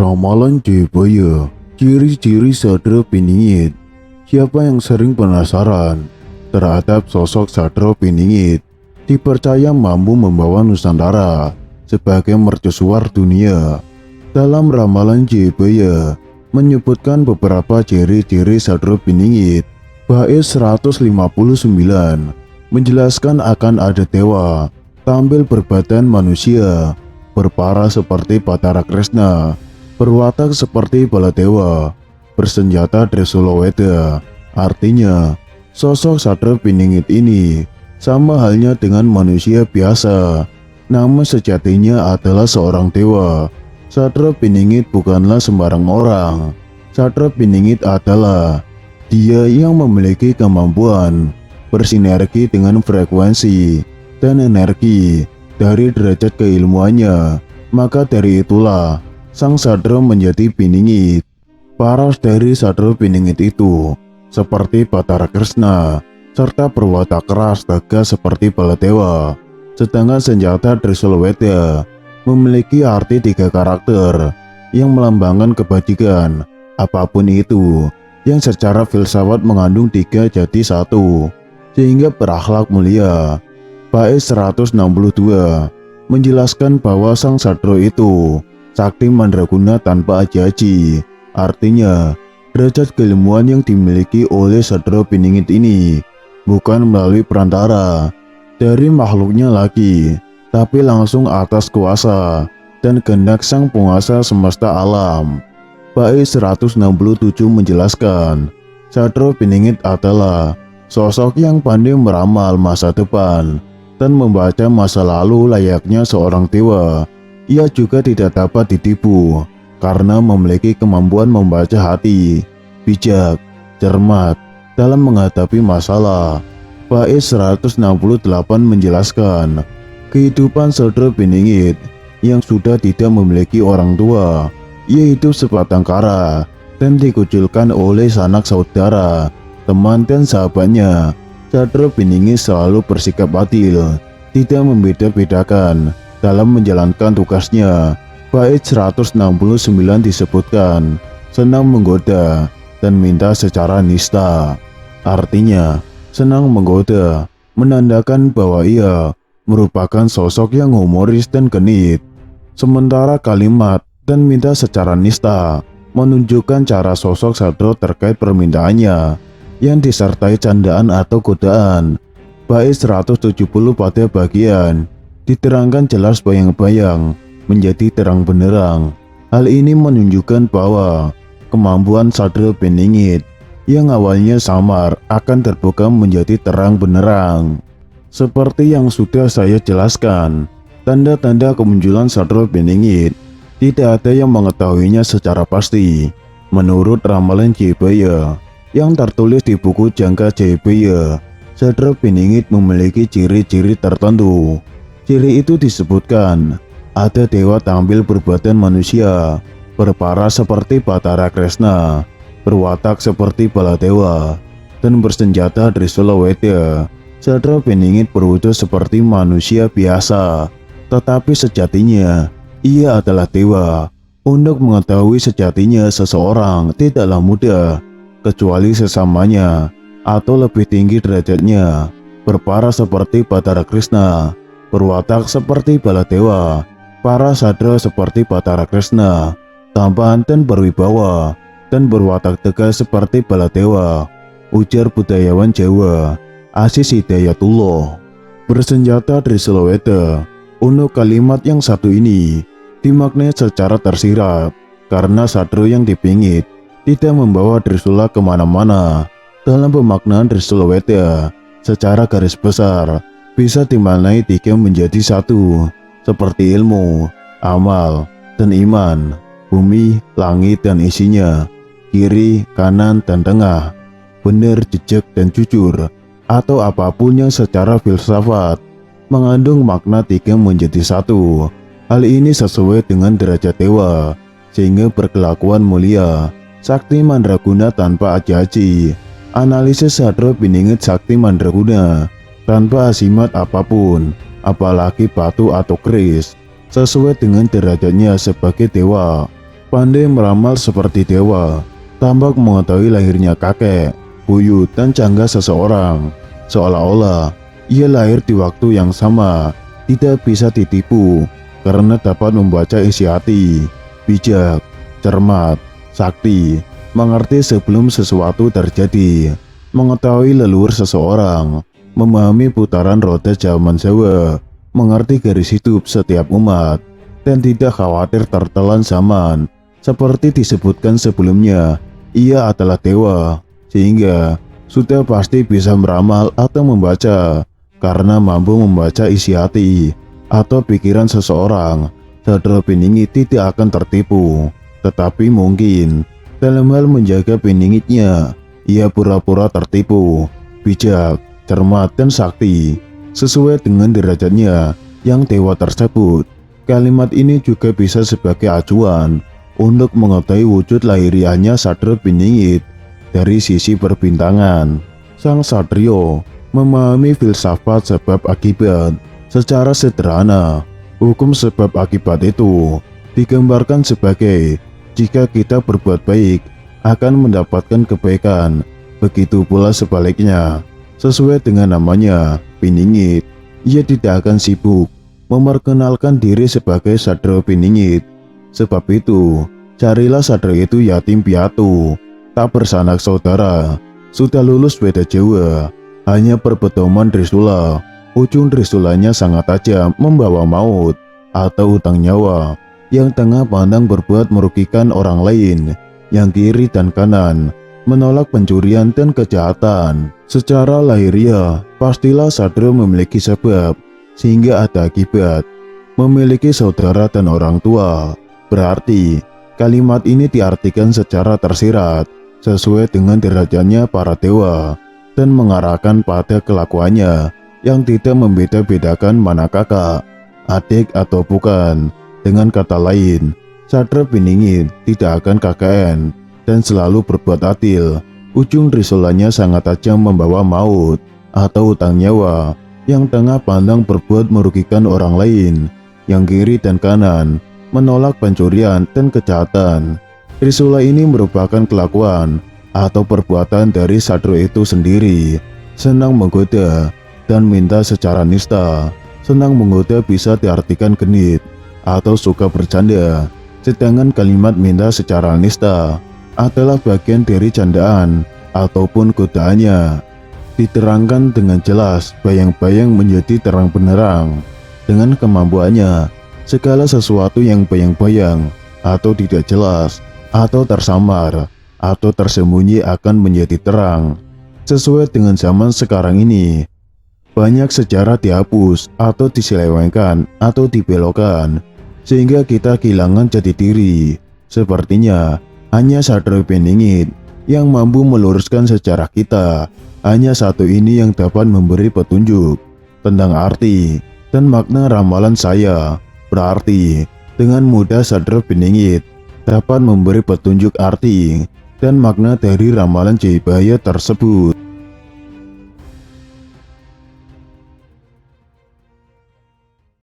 Ramalan Jayabaya, ciri-ciri Sadra Piningit. Siapa yang sering penasaran terhadap sosok Sadra Piningit, dipercaya mampu membawa Nusantara sebagai mercusuar dunia. Dalam ramalan Jayabaya menyebutkan beberapa ciri-ciri Sadra Piningit. Bait 159 menjelaskan akan ada dewa tampil berbadan manusia, berpara seperti Batara Kresna, berwatak seperti Baladewa, bersenjata Trisula Weda. Artinya, sosok Sadra Piningit ini sama halnya dengan manusia biasa, namun sejatinya adalah seorang dewa. Sadra Piningit bukanlah sembarang orang. Sadra Piningit adalah dia yang memiliki kemampuan bersinergi dengan frekuensi dan energi dari derajat keilmuannya. Maka dari itulah sang Sadra menjadi Piningit. Paras dari Sadra Piningit itu seperti Batara Kresna, serta berwatak keras tegas seperti Baladewa. Sedangkan senjata Trisula Weda memiliki arti 3 karakter yang melambangkan kebajikan, apapun itu, yang secara filsafat mengandung 3 jadi 1, sehingga berakhlak mulia. Bait 162 menjelaskan bahwa sang Sadra itu sakti mandraguna tanpa aji-aji. Artinya, derajat keilmuan yang dimiliki oleh Sadra Piningit ini bukan melalui perantara dari makhluknya lagi, tapi langsung atas kuasa dan kehendak sang penguasa semesta alam. Bait 167 menjelaskan, Sadra Piningit adalah sosok yang pandai meramal masa depan dan membaca masa lalu layaknya seorang dewa. Ia juga tidak dapat ditipu karena memiliki kemampuan membaca hati, bijak, cermat dalam menghadapi masalah. Bait 168 menjelaskan kehidupan Sadra Piningit yang sudah tidak memiliki orang tua, yaitu sebatang kara, dan dikucilkan oleh sanak saudara, teman dan sahabatnya. Sadra Piningit selalu bersikap adil, tidak membeda-bedakan dalam menjalankan tugasnya. Bait 169 disebutkan senang menggoda dan minta secara nista. Artinya, senang menggoda menandakan bahwa ia merupakan sosok yang humoris dan genit. Sementara kalimat dan minta secara nista menunjukkan cara sosok Sadra terkait permintaannya yang disertai candaan atau godaan. Bait 170 pada bagian diterangkan jelas bayang-bayang menjadi terang benderang. Hal ini menunjukkan bahwa kemampuan Sadra Piningit yang awalnya samar akan terbuka menjadi terang benderang. Seperti yang sudah saya jelaskan, tanda-tanda kemunculan Sadra Piningit tidak ada yang mengetahuinya secara pasti. Menurut ramalan Jayabaya yang tertulis di buku Jangka Jayabaya, Sadra Piningit memiliki ciri-ciri tertentu. Ciri itu disebutkan ada dewa tampil berbadan manusia, berpara seperti Batara Kresna, berwatak seperti Baladewa, dan bersenjata Trisula Weda. Sadra Piningit berwujud seperti manusia biasa, tetapi sejatinya ia adalah dewa. Untuk mengetahui sejatinya seseorang tidaklah mudah, kecuali sesamanya atau lebih tinggi derajatnya. Berpara seperti Batara Kresna, berwatak seperti Baladewa. Para Sadra seperti Batara Kresna tampan dan berwibawa, dan berwatak tegas seperti Baladewa, ujar budayawan Jawa Aziz Hidayatullah. Bersenjata Trisula Weda. Untuk kalimat yang satu ini dimaknai secara tersirat karena Sadra yang dipingit tidak membawa Trisula kemana-mana. Dalam pemaknaan Trisula Weda secara garis besar bisa dimaknai 3 menjadi 1, seperti ilmu, amal, dan iman, bumi, langit dan isinya, kiri, kanan, dan tengah, benar, jejak, dan jujur, atau apapun yang secara filsafat mengandung makna 3 menjadi 1. Hal ini sesuai dengan derajat dewa, sehingga berkelakuan mulia, sakti mandraguna tanpa aji-aji. Analisis Sadra Piningit sakti mandraguna tanpa asimat apapun, apalagi batu atau keris, sesuai dengan derajatnya sebagai dewa. pandai meramal seperti dewa, tampak mengetahui lahirnya kakek, buyut, dan canggah seseorang. Seolah-olah ia lahir di waktu yang sama, tidak bisa ditipu karena dapat membaca isi hati, bijak, cermat, sakti, mengerti sebelum sesuatu terjadi, mengetahui leluhur seseorang, memahami putaran roda zaman Jawa, mengerti garis hidup setiap umat, dan tidak khawatir tertelan zaman. Seperti disebutkan sebelumnya, ia adalah dewa, sehingga sudah pasti bisa meramal atau membaca, karena mampu membaca isi hati atau pikiran seseorang. Sadra Piningit tidak akan tertipu, tetapi mungkin dalam hal menjaga Piningitnya, ia pura-pura tertipu, bijak, cermat, dan sakti, sesuai dengan derajatnya yang dewa tersebut. Kalimat ini juga bisa sebagai acuan untuk mengetahui wujud lahiriahnya Sadra Piningit dari sisi perbintangan. Sang Satrio memahami filsafat sebab akibat secara sederhana. Hukum sebab akibat itu digambarkan sebagai jika kita berbuat baik akan mendapatkan kebaikan, begitu pula sebaliknya. Sesuai dengan namanya, Piningit, ia tidak akan sibuk memperkenalkan diri sebagai Sadra Piningit. Sebab itu, carilah sadra itu yatim piatu, tak bersanak saudara, sudah lulus beda Jawa, hanya perpedoman Trisula. Ujung Trisulanya sangat tajam membawa maut atau utang nyawa, yang tengah pandang berbuat merugikan orang lain, yang kiri dan kanan menolak pencurian dan kejahatan. Secara lahiriah, pastilah sadra memiliki sebab, sehingga ada akibat. Memiliki saudara dan orang tua, berarti kalimat ini diartikan secara tersirat, sesuai dengan derajatnya para dewa, dan mengarahkan pada kelakuannya yang tidak membeda-bedakan mana kakak, adik, atau bukan. Dengan kata lain, Sadra Piningit tidak akan KKN dan selalu berbuat adil. Ujung Trisulanya sangat tajam membawa maut atau utang nyawa, yang tengah pandang berbuat merugikan orang lain, yang kiri dan kanan menolak pencurian dan kejahatan. Trisula ini merupakan kelakuan atau perbuatan dari Sadra itu sendiri. Senang menggoda dan minta secara nista. Senang menggoda bisa diartikan genit atau suka bercanda, sedangkan kalimat minta secara nista adalah bagian dari candaan ataupun godaannya. Diterangkan dengan jelas, bayang-bayang menjadi terang benderang. Dengan kemampuannya, segala sesuatu yang bayang-bayang atau tidak jelas atau tersamar atau tersembunyi akan menjadi terang. Sesuai dengan zaman sekarang ini, banyak sejarah dihapus atau diselewengkan atau dibelokkan, sehingga kita kehilangan jati diri. Sepertinya hanya Sadra Piningit yang mampu meluruskan sejarah kita. Hanya satu ini yang dapat memberi petunjuk tentang arti dan makna ramalan saya. Berarti dengan mudah Sadra Piningit dapat memberi petunjuk arti dan makna dari ramalan Jayabaya tersebut.